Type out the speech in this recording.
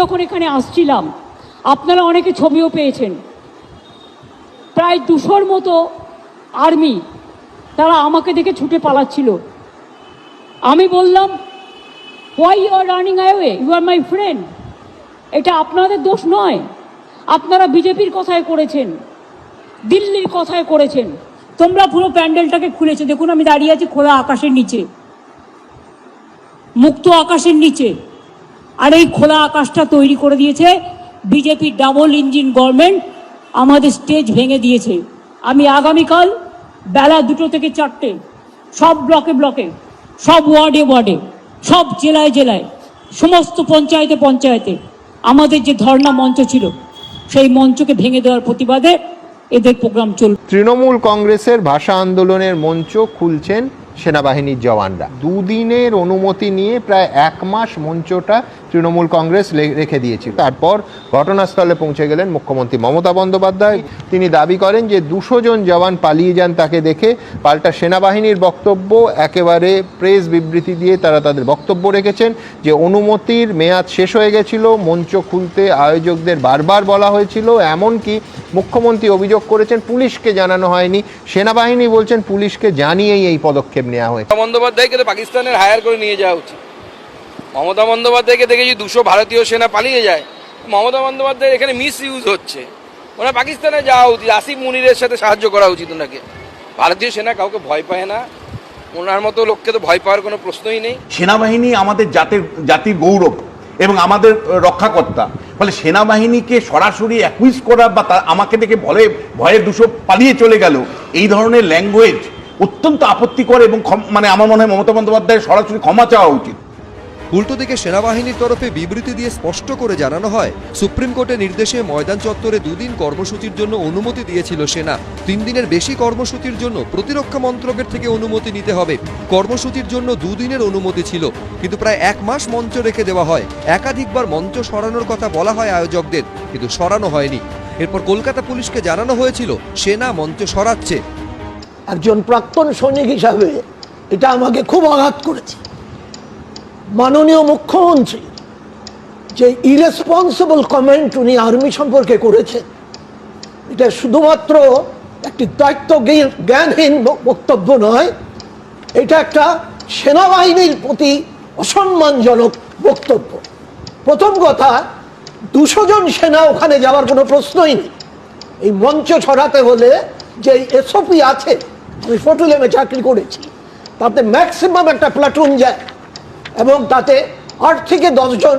যখন এখানে আসছিলাম আপনারা অনেকে ছবিও পেয়েছেন, প্রায় 200-র মতো আর্মি তারা আমাকে দেখে ছুটে পালাচ্ছিল। আমি বললাম, why you are running away, you are my friend. এটা আপনাদের দোষ নয়, আপনারা বিজেপির কথায় করেছেন, দিল্লির কথায় করেছেন। তোমরা পুরো প্যান্ডেলটাকে খুলেছে, দেখুন আমি দাঁড়িয়ে আছি খোলা আকাশের নিচে, মুক্ত আকাশের নিচে। আর এই খোলা আকাশটা তৈরি করে দিয়েছে বিজেপির ডাবল ইঞ্জিন গভর্নমেন্ট, আমাদের স্টেজ ভেঙে দিয়েছে। আমি আগামীকাল বেলা 2টো থেকে 4টে সব ব্লকে ব্লকে, সব ওয়ার্ডে ওয়ার্ডে, সব জেলায় জেলায়, সমস্ত পঞ্চায়েতে পঞ্চায়েতে আমাদের যে ধর্ণা মঞ্চ ছিল সেই মঞ্চকে ভেঙে দেওয়ার প্রতিবাদে এদের প্রোগ্রাম চলবে। তৃণমূল কংগ্রেসের ভাষা আন্দোলনের মঞ্চ খুলছেন সেনাবাহিনীর জওয়ানরা। দুদিনের অনুমতি নিয়ে প্রায় 1 মাস মঞ্চটা তৃণমূল কংগ্রেস রেখে দিয়েছিল। তারপর ঘটনাস্থলে পৌঁছে গেলেন মুখ্যমন্ত্রী মমতা বন্দ্যোপাধ্যায়। তিনি দাবি করেন যে 200 জন জওয়ান পালিয়ে যান তাকে দেখে। পাল্টা সেনাবাহিনীর বক্তব্য, একেবারে প্রেস বিবৃতি দিয়ে তারা তাদের বক্তব্য রেখেছেন যে অনুমতির মেয়াদ শেষ হয়ে গেছিল, মঞ্চ খুলতে আয়োজকদের বারবার বলা হয়েছিল। এমনকি মুখ্যমন্ত্রী অভিযোগ করেছেন পুলিশকে জানানো হয়নি, সেনাবাহিনী বলছেন পুলিশকে জানিয়েই এই পদক্ষেপ নেওয়া হয়েছে। মমতা বন্দ্যোপাধ্যায়কে তো পাকিস্তানের হায়ার করে নিয়ে যাওয়া উচিত। মমতা বন্দ্যোপাধ্যায়কে দেখে যদি 200 ভারতীয় সেনা পালিয়ে যায়, মমতা বন্দ্যোপাধ্যায়ের এখানে মিস ইউজ হচ্ছে। ওনার পাকিস্তানে যাওয়া উচিত, আসিফ মুনিরের সাথে সাহায্য করা উচিত ওনাকে। ভারতীয় সেনা কাউকে ভয় পায় না, ওনার মতো লোককে তো ভয় পাওয়ার কোনো প্রশ্নই নেই। সেনাবাহিনী আমাদের জাতির গৌরব এবং আমাদের রক্ষাকর্তা। ফলে সেনাবাহিনীকে সরাসরি অ্যাকুইজ করা বা আমাকে দেখে ভয়ে 200 পালিয়ে চলে গেল, এই ধরনের ল্যাঙ্গুয়েজ অত্যন্ত আপত্তিকর এবং মানে আমার মনে হয় মমতা বন্দ্যোপাধ্যায়ের সরাসরি ক্ষমা চাওয়া উচিত। উল্টো দিকে সেনাবাহিনীর তরফে বিবৃতি দিয়ে স্পষ্ট করে জানানো হয়, সুপ্রিম কোর্টের নির্দেশে ময়দান চত্বরে 2 দিন কর্মসূচির জন্য অনুমতি দিয়েছিল সেনা। 3 দিনের বেশি কর্মসূচির জন্য প্রতিরক্ষা মন্ত্রকের থেকে অনুমতি নিতে হবে। কর্মসূচির জন্য 2 দিনের অনুমতি ছিল, কিন্তু প্রায় 1 মাস মঞ্চ রেখে দেওয়া হয়। একাধিকবার মঞ্চ সরানোর কথা বলা হয় আয়োজকদের, কিন্তু সরানো হয়নি। এরপর কলকাতা পুলিশকে জানানো হয়েছিল সেনা মঞ্চ সরাচ্ছে। একজন প্রাক্তন সৈনিক হিসাবে এটা আমাকে খুব আঘাত করেছে। মাননীয় মুখ্যমন্ত্রী যে ইরেসপন্সিবল কমেন্ট উনি আর্মি সম্পর্কে করেছেন, এটা শুধুমাত্র একটি দায়িত্ব জ্ঞানহীন বক্তব্য নয়, এটা একটা সেনাবাহিনীর প্রতি অসম্মানজনক বক্তব্য। প্রথম কথা, 200 জন সেনা ওখানে যাওয়ার কোনো প্রশ্নই নেই। এই মঞ্চ ছড়াতে হলে যে এসওপি আছে, আমি ফটোলেমে চাকরি করেছি, তাতে ম্যাক্সিমাম একটা প্লাটুন যায় এবং তাতে 8 থেকে 10 জন